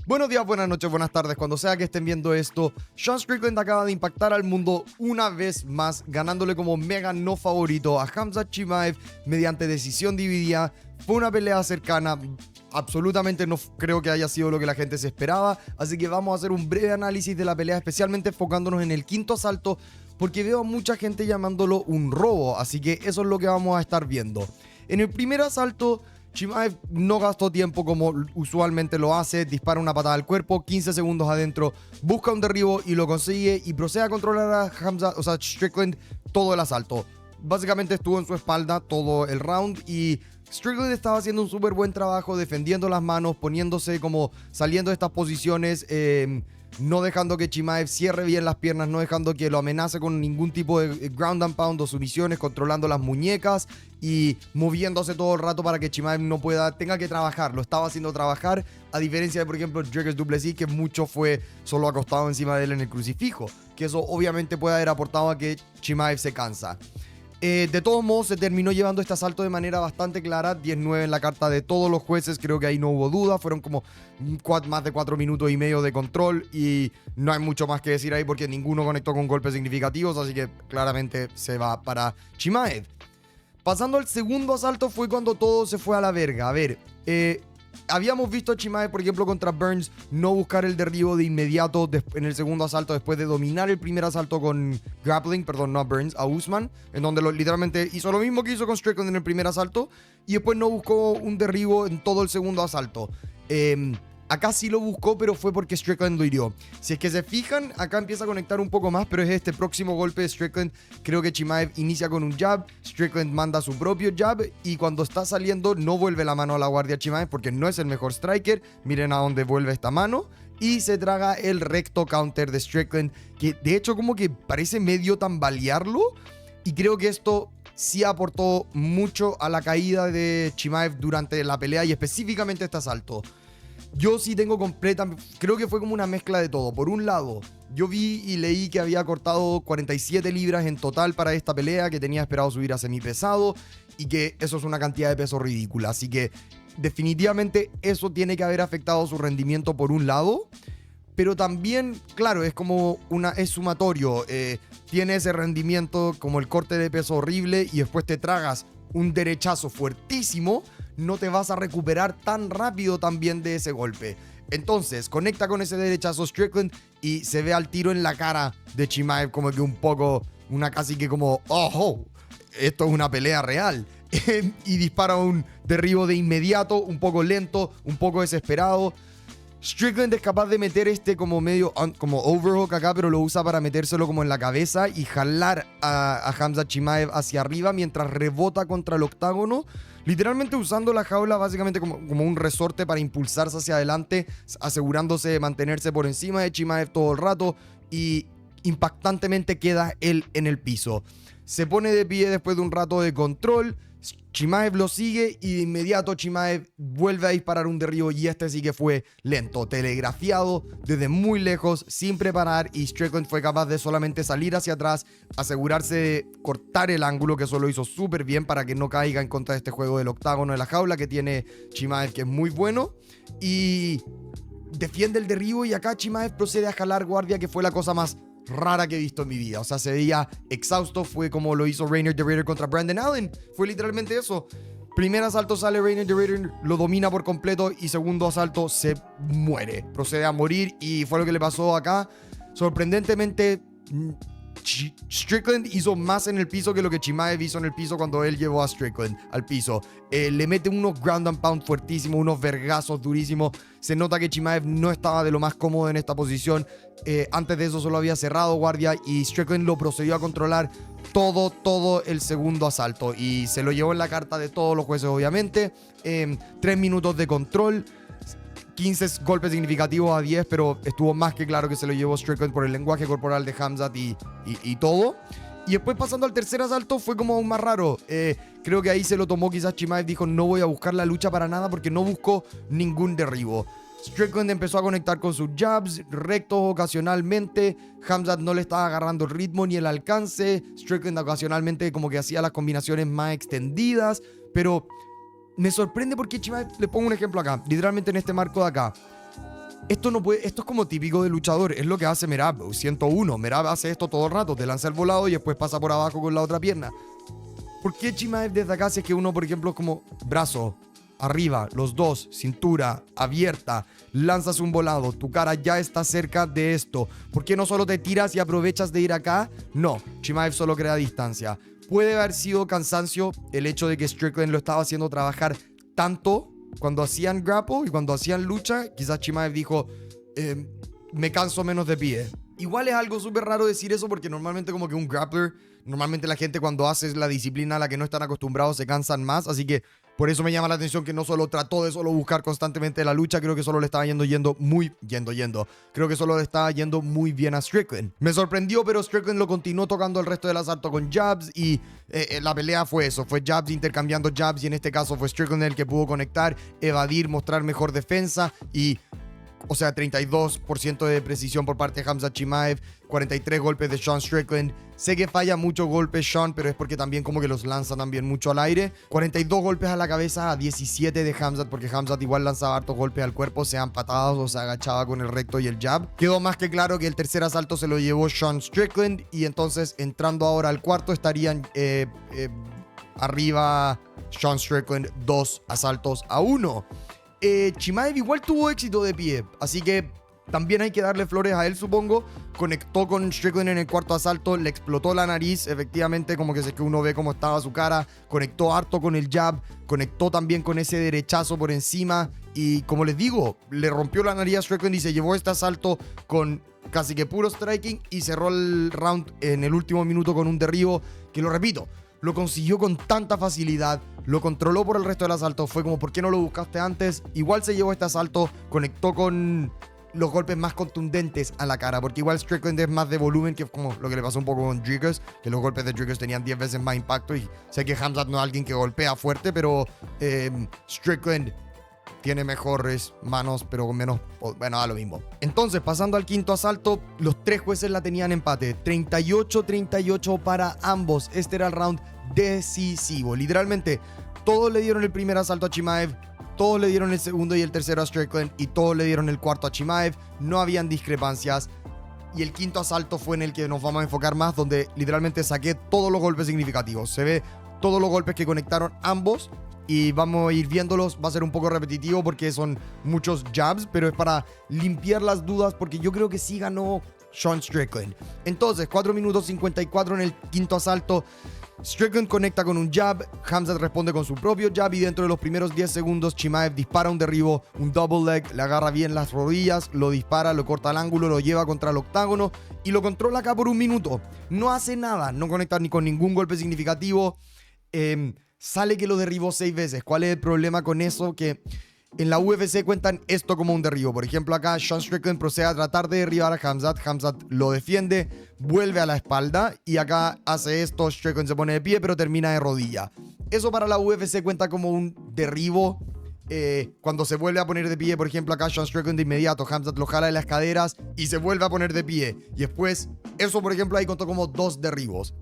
Buenos días, buenas noches, buenas tardes, cuando sea que estén viendo esto. Sean Strickland acaba de impactar al mundo una vez más, ganándole como mega no favorito a Khamzat Chimaev mediante decisión dividida. Fue una pelea cercana, absolutamente no creo que haya sido lo que la gente se esperaba, así que vamos a hacer un breve análisis de la pelea, especialmente enfocándonos en el quinto asalto, porque veo a mucha gente llamándolo un robo, así que eso es lo que vamos a estar viendo. En el primer asalto, Chimaev no gastó tiempo como usualmente lo hace, dispara una patada al cuerpo, 15 segundos adentro, busca un derribo y lo consigue y procede a controlar a Khamzat, o sea, Strickland todo el asalto. Básicamente estuvo en su espalda todo el round y Strickland estaba haciendo un súper buen trabajo defendiendo las manos, poniéndose como saliendo de estas posiciones, no dejando que Chimaev cierre bien las piernas, no dejando que lo amenace con ningún tipo de ground and pound o sumisiones, controlando las muñecas y moviéndose todo el rato para que Chimaev no tenga que trabajar. Lo estaba haciendo trabajar, a diferencia de, por ejemplo, Dricus du Plessis, que mucho fue solo acostado encima de él en el crucifijo, que eso obviamente puede haber aportado a que Chimaev se cansa. De todos modos, se terminó llevando este asalto de manera bastante clara, 10-9 en la carta de todos los jueces, creo que ahí no hubo duda, fueron como más de 4 minutos y medio de control y no hay mucho más que decir ahí porque ninguno conectó con golpes significativos, así que claramente se va para Chimaev. Pasando al segundo asalto fue cuando todo se fue a la verga. A ver, habíamos visto a Chimaev, por ejemplo, contra Burns, no buscar el derribo de inmediato en el segundo asalto después de dominar el primer asalto con grappling, perdón, no a Burns, a Usman, en donde literalmente hizo lo mismo que hizo con Strickland en el primer asalto y después no buscó un derribo en todo el segundo asalto. Acá sí lo buscó, pero fue porque Strickland lo hirió. Si es que se fijan, acá empieza a conectar un poco más, pero es este próximo golpe de Strickland. Creo que Chimaev inicia con un jab, Strickland manda su propio jab y cuando está saliendo no vuelve la mano a la guardia Chimaev porque no es el mejor striker. Miren a dónde vuelve esta mano. Y se traga el recto counter de Strickland, que de hecho como que parece medio tambalearlo. Y creo que esto sí aportó mucho a la caída de Chimaev durante la pelea y específicamente este asalto. Yo sí tengo creo que fue como una mezcla de todo. Por un lado, yo vi y leí que había cortado 47 libras en total para esta pelea, que tenía esperado subir a semipesado y que eso es una cantidad de peso ridícula. Así que definitivamente eso tiene que haber afectado su rendimiento por un lado. Pero también, claro, es como es sumatorio. Tiene ese rendimiento como el corte de peso horrible y después te tragas un derechazo fuertísimo, no te vas a recuperar tan rápido también de ese golpe. Entonces, conecta con ese derechazo Strickland y se ve al tiro en la cara de Chimaev como que un poco, casi que como, oh, esto es una pelea real. Y dispara un derribo de inmediato, un poco lento, un poco desesperado. Strickland es capaz de meter como medio, como overhook acá, pero lo usa para metérselo como en la cabeza y jalar a Khamzat Chimaev hacia arriba mientras rebota contra el octágono, literalmente usando la jaula básicamente como un resorte para impulsarse hacia adelante, asegurándose de mantenerse por encima de Chimaev todo el rato y impactantemente queda él en el piso. Se pone de pie después de un rato de control. Chimaev lo sigue y de inmediato Chimaev vuelve a disparar un derribo y este sí que fue lento, telegrafiado desde muy lejos, sin preparar, y Strickland fue capaz de solamente salir hacia atrás, asegurarse de cortar el ángulo, que eso lo hizo súper bien para que no caiga en contra de este juego del octágono de la jaula que tiene Chimaev, que es muy bueno, y defiende el derribo y acá Chimaev procede a jalar guardia, que fue la cosa más rara que he visto en mi vida. O sea, se veía exhausto, fue como lo hizo Reinier the Raider contra Brandon Allen, fue literalmente eso. Primer asalto sale Reinier the Raider, lo domina por completo y segundo asalto se muere, procede a morir y fue lo que le pasó acá. Sorprendentemente, Strickland hizo más en el piso que lo que Chimaev hizo en el piso cuando él llevó a Strickland al piso. Le mete unos ground and pound fuertísimos, unos vergazos durísimos. Se nota que Chimaev no estaba de lo más cómodo en esta posición. Antes de eso solo había cerrado guardia y Strickland lo procedió a controlar todo el segundo asalto y se lo llevó en la carta de todos los jueces, obviamente. 3 minutos de control, 15 golpes significativos a 10, pero estuvo más que claro que se lo llevó Strickland por el lenguaje corporal de Khamzat y todo. Y después pasando al tercer asalto fue como aún más raro. Creo que ahí se lo tomó quizás Chimaev, dijo no voy a buscar la lucha para nada porque no buscó ningún derribo. Strickland empezó a conectar con sus jabs, rectos ocasionalmente. Khamzat no le estaba agarrando el ritmo ni el alcance. Strickland ocasionalmente como que hacía las combinaciones más extendidas, pero me sorprende porque Chimaev, le pongo un ejemplo acá, literalmente en este marco de acá. Esto no puede, esto es como típico de luchador, es lo que hace Merab, 101. Merab hace esto todo el rato, te lanza el volado y después pasa por abajo con la otra pierna. ¿Por qué Chimaev desde acá si es que uno, por ejemplo, es como brazo, arriba, los dos, cintura, abierta, lanzas un volado, tu cara ya está cerca de esto? ¿Por qué no solo te tiras y aprovechas de ir acá? No, Chimaev solo crea distancia. Puede haber sido cansancio el hecho de que Strickland lo estaba haciendo trabajar tanto cuando hacían grapple y cuando hacían lucha. Quizás Chimaev dijo, me canso menos de pie. Igual es algo súper raro decir eso porque normalmente como que un grappler, normalmente la gente cuando hace la disciplina a la que no están acostumbrados se cansan más, así que por eso me llama la atención que no solo trató de solo buscar constantemente la lucha, creo que solo le estaba creo que solo le estaba yendo muy bien a Strickland. Me sorprendió, pero Strickland lo continuó tocando el resto del asalto con jabs y la pelea fue eso, fue jabs intercambiando jabs y en este caso fue Strickland el que pudo conectar, evadir, mostrar mejor defensa y... O sea, 32% de precisión por parte de Khamzat Chimaev, 43 golpes de Sean Strickland. Sé que falla muchos golpes Sean, pero es porque también como que los lanza también mucho al aire. 42 golpes a la cabeza a 17 de Khamzat, porque Khamzat igual lanzaba hartos golpes al cuerpo, sean patadas o se agachaba con el recto y el jab. Quedó más que claro que el tercer asalto se lo llevó Sean Strickland y entonces entrando ahora al cuarto estarían arriba Sean Strickland 2-1. Chimaev igual tuvo éxito de pie, así que también hay que darle flores a él, supongo. Conectó con Strickland en el cuarto asalto, le explotó la nariz, efectivamente, como que es que uno ve cómo estaba su cara. Conectó harto con el jab, conectó también con ese derechazo por encima y, como les digo, le rompió la nariz a Strickland y se llevó este asalto con casi que puro striking y cerró el round en el último minuto con un derribo que, lo repito, lo consiguió con tanta facilidad, lo controló por el resto del asalto. Fue como, ¿por qué no lo buscaste antes? Igual se llevó este asalto, conectó con los golpes más contundentes a la cara, porque igual Strickland es más de volumen, que es como lo que le pasó un poco con Driggers, que los golpes de Driggers tenían 10 veces más impacto. Y sé que Khamzat no es alguien que golpea fuerte, pero Strickland tiene mejores manos, pero con menos... Bueno, da lo mismo. Entonces, pasando al quinto asalto, los tres jueces la tenían empate. 38-38 para ambos. Este era el round decisivo. Literalmente, todos le dieron el primer asalto a Chimaev, todos le dieron el segundo y el tercero a Strickland, y todos le dieron el cuarto a Chimaev. No habían discrepancias. Y el quinto asalto fue en el que nos vamos a enfocar más, donde literalmente saqué todos los golpes significativos. Se ve todos los golpes que conectaron ambos. Y vamos a ir viéndolos, va a ser un poco repetitivo porque son muchos jabs, pero es para limpiar las dudas porque yo creo que sí ganó Sean Strickland. Entonces, 4 minutos 54 en el quinto asalto. Strickland conecta con un jab, Khamzat responde con su propio jab y dentro de los primeros 10 segundos Chimaev dispara un derribo, un double leg, le agarra bien las rodillas, lo dispara, lo corta al ángulo, lo lleva contra el octágono y lo controla acá por un minuto. No hace nada, no conecta ni con ningún golpe significativo. Sale que lo derribó 6 veces. ¿Cuál es el problema con eso? Que en la UFC cuentan esto como un derribo. Por ejemplo, acá Sean Strickland procede a tratar de derribar a Khamzat. Khamzat lo defiende, vuelve a la espalda y acá hace esto. Strickland se pone de pie, pero termina de rodilla. Eso para la UFC cuenta como un derribo. Cuando se vuelve a poner de pie, por ejemplo, acá Sean Strickland de inmediato, Khamzat lo jala de las caderas y se vuelve a poner de pie. Y después, eso por ejemplo, ahí contó como 2 derribos.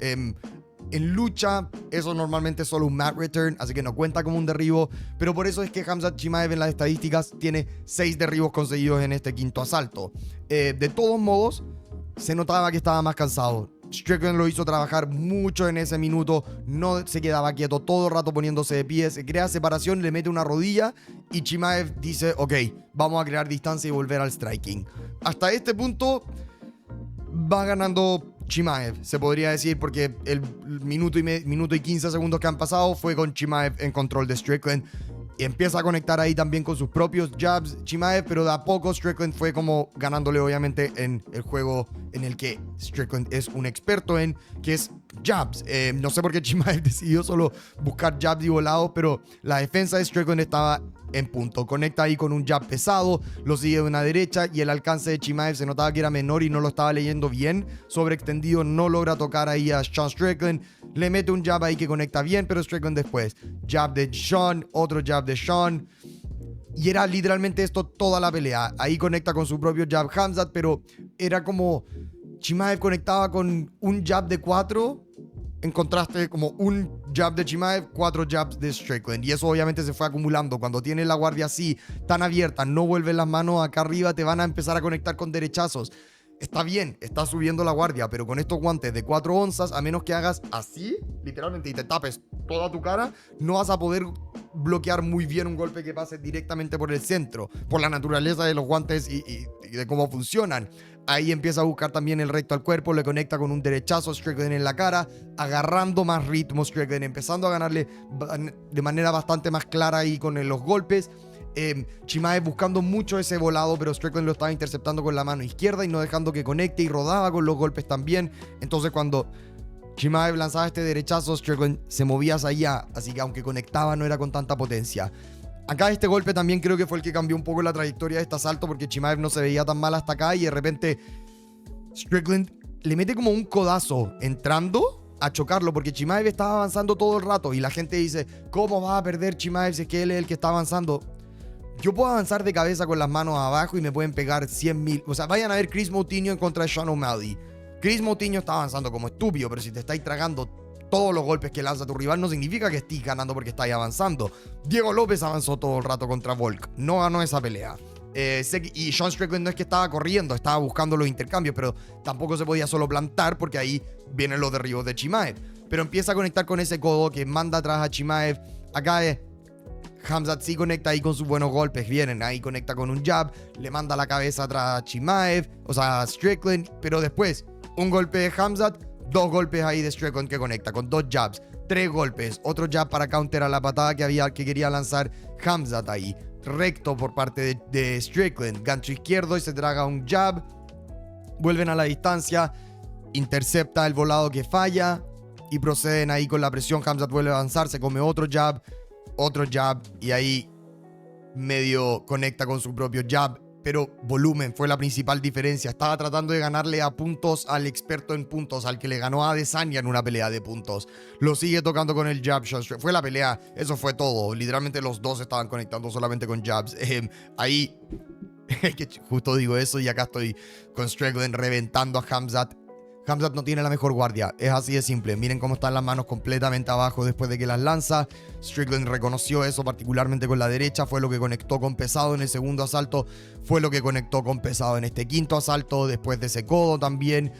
En lucha, eso normalmente es solo un mat return, así que no cuenta como un derribo. Pero por eso es que Khamzat Chimaev en las estadísticas tiene 6 derribos conseguidos en este quinto asalto. De todos modos, se notaba que estaba más cansado. Strickland lo hizo trabajar mucho en ese minuto, no se quedaba quieto todo el rato poniéndose de pie, se crea separación, le mete una rodilla y Chimaev dice, ok, vamos a crear distancia y volver al striking. Hasta este punto va ganando Chimaev, se podría decir, porque el minuto y 15 segundos que han pasado fue con Chimaev en control de Strickland. Y empieza a conectar ahí también con sus propios jabs Chimaev, pero de a poco Strickland fue como ganándole obviamente en el juego en el que Strickland es un experto en, que es jabs. No sé por qué Chimaev decidió solo buscar jabs y volados, pero la defensa de Strickland estaba en punto. Conecta ahí con un jab pesado, lo sigue de una derecha y el alcance de Chimaev se notaba que era menor y no lo estaba leyendo bien. Sobreextendido, no logra tocar ahí a Sean Strickland. Le mete un jab ahí que conecta bien, pero Strickland después. Jab de Sean, otro jab de Sean. Y era literalmente esto toda la pelea. Ahí conecta con su propio jab Khamzat, pero era como Chimaev conectaba con un jab de 4 en contraste como un jab de Chimaev, 4 jabs de Strickland. Y eso obviamente se fue acumulando. Cuando tienes la guardia así, tan abierta, no vuelves las manos acá arriba, te van a empezar a conectar con derechazos. Está bien, está subiendo la guardia, pero con estos guantes de 4 onzas, a menos que hagas así, literalmente, y te tapes toda tu cara, no vas a poder bloquear muy bien un golpe que pase directamente por el centro, por la naturaleza de los guantes y de cómo funcionan. Ahí empieza a buscar también el recto al cuerpo, le conecta con un derechazo a Strickland en la cara, agarrando más ritmo Strickland, empezando a ganarle de manera bastante más clara ahí con los golpes. Chimaev buscando mucho ese volado, pero Strickland lo estaba interceptando con la mano izquierda y no dejando que conecte, y rodaba con los golpes también. Entonces cuando Chimaev lanzaba este derechazo, Strickland se movía hacia allá, así que aunque conectaba no era con tanta potencia. Acá este golpe también creo que fue el que cambió un poco la trayectoria de este asalto, porque Chimaev no se veía tan mal hasta acá y de repente Strickland le mete como un codazo entrando a chocarlo, porque Chimaev estaba avanzando todo el rato y la gente dice, ¿cómo va a perder Chimaev si es que él es el que está avanzando? Yo puedo avanzar de cabeza con las manos abajo y me pueden pegar 100,000. O sea, vayan a ver Chris Moutinho en contra de Sean O'Malley. Chris Moutinho está avanzando como estúpido, pero si te estáis tragando todos los golpes que lanza tu rival, no significa que estés ganando porque estáis avanzando. Diego López avanzó todo el rato contra Volk. No ganó esa pelea. Y Sean Strickland no es que estaba corriendo, estaba buscando los intercambios, pero tampoco se podía solo plantar porque ahí vienen los derribos de Chimaev. Pero empieza a conectar con ese codo que manda atrás a Chimaev. Acá Khamzat sí conecta ahí con sus buenos golpes. Vienen, ahí conecta con un jab, le manda la cabeza atrás a Chimaev, o sea, a Strickland, pero después un golpe de Khamzat, 2 golpes ahí de Strickland que conecta con 2 jabs, 3 golpes, otro jab para counter a la patada que quería lanzar Khamzat ahí. Recto por parte de Strickland, gancho izquierdo y se traga un jab. Vuelven a la distancia, intercepta el volado que falla y proceden ahí con la presión. Khamzat vuelve a avanzar, se come otro jab y ahí medio conecta con su propio jab, pero volumen fue la principal diferencia. Estaba tratando de ganarle a puntos al experto en puntos, al que le ganó a Adesanya en una pelea de puntos. Lo sigue tocando con el jab. Fue la pelea, eso fue todo. Literalmente los dos estaban conectando solamente con jabs. Ahí, justo digo eso y acá estoy con Strickland reventando a Khamzat. Khamzat no tiene la mejor guardia, es así de simple. Miren cómo están las manos completamente abajo después de que las lanza. Strickland reconoció eso, particularmente con la derecha. Fue lo que conectó con pesado en el segundo asalto. Fue lo que conectó con pesado en este quinto asalto, después de ese codo también.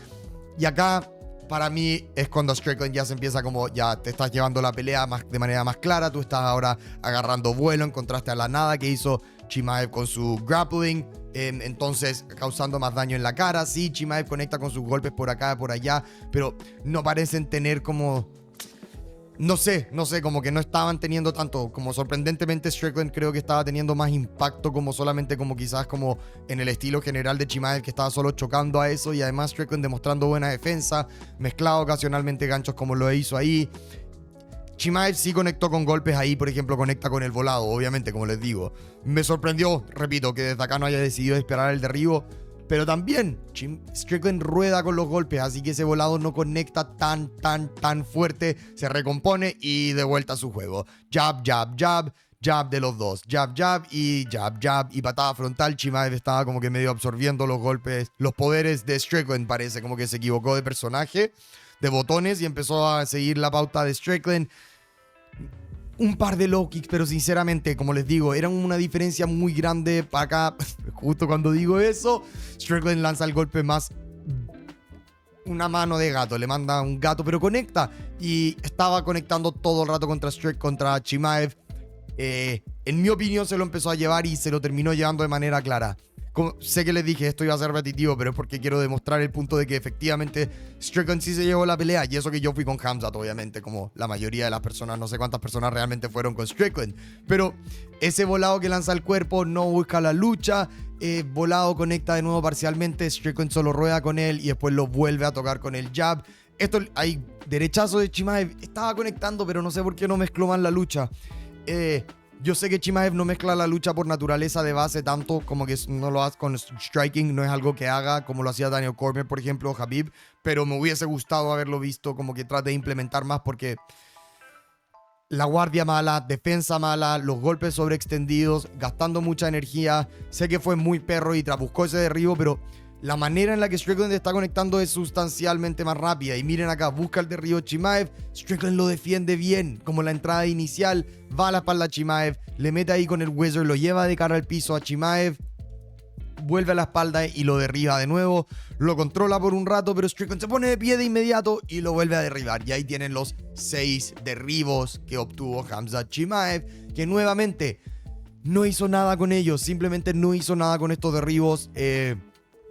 Y acá, para mí, es cuando Strickland ya se empieza como, ya te estás llevando la pelea de manera más clara. Tú estás ahora agarrando vuelo en contraste a la nada que hizo Chimaev con su grappling. Entonces causando más daño en la cara. Sí, Chimaev conecta con sus golpes por acá, por allá, pero no parecen tener como... No sé, como que no estaban teniendo tanto, como sorprendentemente Strickland creo que estaba teniendo más impacto como solamente como quizás como en el estilo general de Chimaev, que estaba solo chocando a eso, y además Strickland demostrando buena defensa, mezclado ocasionalmente ganchos como lo hizo ahí. Chimaev sí conectó con golpes ahí, por ejemplo, conecta con el volado, obviamente, como les digo. Me sorprendió, repito, que desde acá no haya decidido esperar el derribo, pero también Strickland rueda con los golpes, así que ese volado no conecta tan fuerte, se recompone y de vuelta a su juego. Jab, jab, jab, jab de los dos, jab, jab y patada frontal. Chimaev estaba como que medio absorbiendo los golpes, los poderes de Strickland, parece como que se equivocó de personaje, de botones, y empezó a seguir la pauta de Strickland. Un par de low kicks, pero sinceramente, como les digo, eran una diferencia muy grande para acá. Justo cuando digo eso, Strickland lanza el golpe más... una mano de gato, le manda un gato, pero conecta. Y estaba conectando todo el rato contra Chimaev. En mi opinión se lo empezó a llevar y se lo terminó llevando de manera clara. Sé que les dije esto iba a ser repetitivo, pero es porque quiero demostrar el punto de que efectivamente Strickland sí se llevó la pelea. Y eso que yo fui con Khamzat, obviamente, como la mayoría de las personas. No sé cuántas personas realmente fueron con Strickland, pero ese volado que lanza el cuerpo no busca la lucha. Volado conecta de nuevo parcialmente. Strickland solo rueda con él y después lo vuelve a tocar con el jab. Esto hay derechazo de Chimaev. Estaba conectando, pero no sé por qué no mezcló más la lucha. Yo sé que Chimaev no mezcla la lucha por naturaleza de base tanto, como que no lo hace con striking, no es algo que haga como lo hacía Daniel Cormier, por ejemplo, o Khabib, pero me hubiese gustado haberlo visto como que trate de implementar más, porque la guardia mala, defensa mala, los golpes sobreextendidos, gastando mucha energía. Sé que fue muy perro y buscó ese derribo, pero la manera en la que Strickland está conectando es sustancialmente más rápida. Y miren acá, busca el derribo Chimaev, Strickland lo defiende bien, como la entrada inicial, va a la espalda a Chimaev, le mete ahí con el Wizard, lo lleva de cara al piso a Chimaev, vuelve a la espalda y lo derriba de nuevo, lo controla por un rato, pero Strickland se pone de pie de inmediato y lo vuelve a derribar. Y ahí tienen los 6 derribos que obtuvo Khamzat Chimaev, que nuevamente no hizo nada con ellos, simplemente no hizo nada con estos derribos.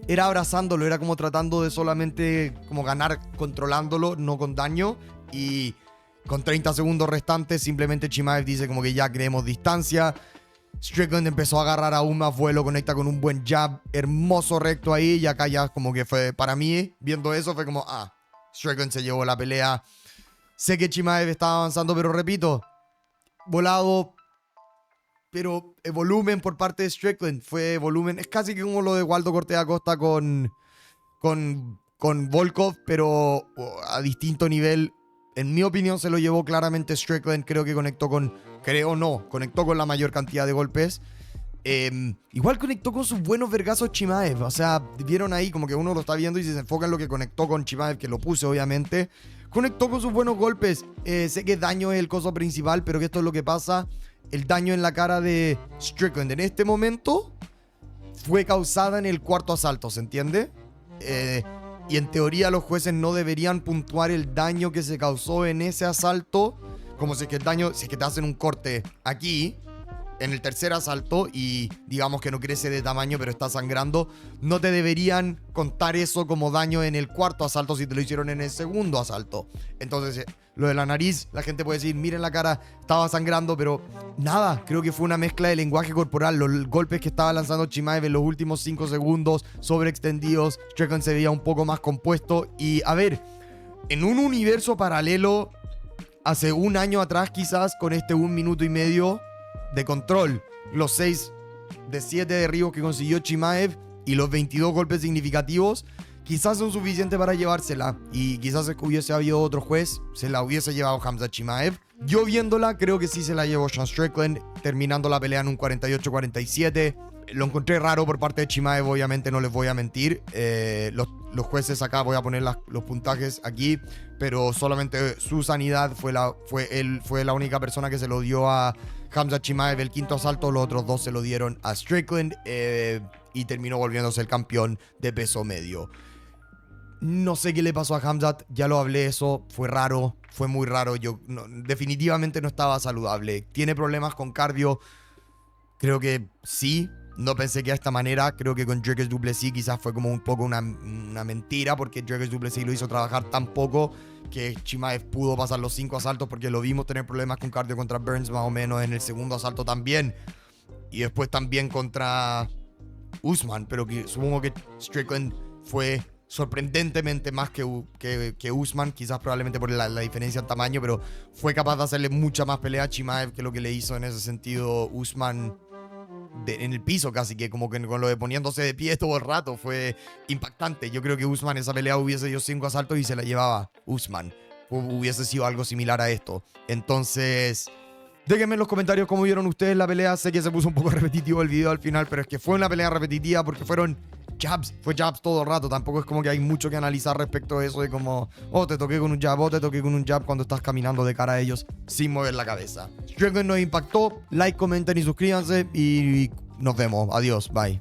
Era abrazándolo, era como tratando de solamente como ganar controlándolo, no con daño. Y con 30 segundos restantes simplemente Chimaev dice como que ya creemos distancia. Strickland empezó a agarrar aún más vuelo, conecta con un buen jab hermoso recto ahí, y acá ya como que fue, para mí, viendo eso fue como, Strickland se llevó la pelea. Sé que Chimaev estaba avanzando, pero repito, volado, pero el volumen por parte de Strickland fue volumen. Es casi que como lo de Waldo Cortés Acosta con Volkov, pero a distinto nivel. En mi opinión se lo llevó claramente Strickland. Creo que conectó con la mayor cantidad de golpes. Igual conectó con sus buenos vergazos Chimaev. O sea, vieron ahí como que uno lo está viendo y se enfoca en lo que conectó con Chimaev, que lo puse obviamente. Conectó con sus buenos golpes. Sé que daño es el coso principal, pero que esto es lo que pasa. El daño en la cara de Strickland en este momento fue causada en el cuarto asalto, ¿se entiende? Y en teoría los jueces no deberían puntuar el daño que se causó en ese asalto, como si es que el daño, si es que te hacen un corte aquí, en el tercer asalto, y digamos que no crece de tamaño pero está sangrando, no te deberían contar eso como daño en el cuarto asalto si te lo hicieron en el segundo asalto. Entonces, lo de la nariz, la gente puede decir, miren la cara, estaba sangrando, pero nada, creo que fue una mezcla de lenguaje corporal, los golpes que estaba lanzando Chimaev en los últimos 5 segundos, sobreextendidos, Strickland se veía un poco más compuesto. Y a ver, en un universo paralelo, hace un año atrás quizás, con este 1 minuto y medio de control, los 6 de 7 derribos que consiguió Chimaev y los 22 golpes significativos, quizás son suficientes para llevársela. Y quizás hubiese habido otro juez, se la hubiese llevado Khamzat Chimaev. Yo viéndola, creo que sí se la llevó Sean Strickland, terminando la pelea en un 48-47. Lo encontré raro por parte de Chimaev, obviamente no les voy a mentir. Los jueces acá, voy a poner los puntajes aquí, pero solamente su sanidad fue la única persona que se lo dio a Khamzat Chimaev el quinto asalto. Los otros 2 se lo dieron a Strickland, y terminó volviéndose el campeón de peso medio. No sé qué le pasó a Khamzat, ya lo hablé, eso fue raro, fue muy raro. Definitivamente no estaba saludable. Tiene problemas con cardio, creo que sí. No pensé que de esta manera. Creo que con Dricus du Plessis quizás fue como un poco una mentira, porque Dricus du Plessis lo hizo trabajar tan poco que Chimaev pudo pasar los 5 asaltos, porque lo vimos tener problemas con cardio contra Burns más o menos en el segundo asalto también, y después también contra Usman, pero que supongo que Strickland fue sorprendentemente más que Usman, quizás probablemente por la diferencia en tamaño, pero fue capaz de hacerle mucha más pelea a Chimaev que lo que le hizo en ese sentido Usman en el piso, casi que como que con lo de poniéndose de pie todo el rato. Fue impactante. Yo creo que Usman esa pelea hubiese dio 5 asaltos y se la llevaba Usman. Hubiese sido algo similar a esto. Entonces, déjenme en los comentarios cómo vieron ustedes la pelea. Sé que se puso un poco repetitivo el video al final, pero es que fue una pelea repetitiva porque fueron jabs. Fue jabs todo el rato. Tampoco es como que hay mucho que analizar respecto a eso de como, te toqué con un jab, te toqué con un jab, cuando estás caminando de cara a ellos sin mover la cabeza. Strickland nos impactó. Like, comenten y suscríbanse, y nos vemos. Adiós. Bye.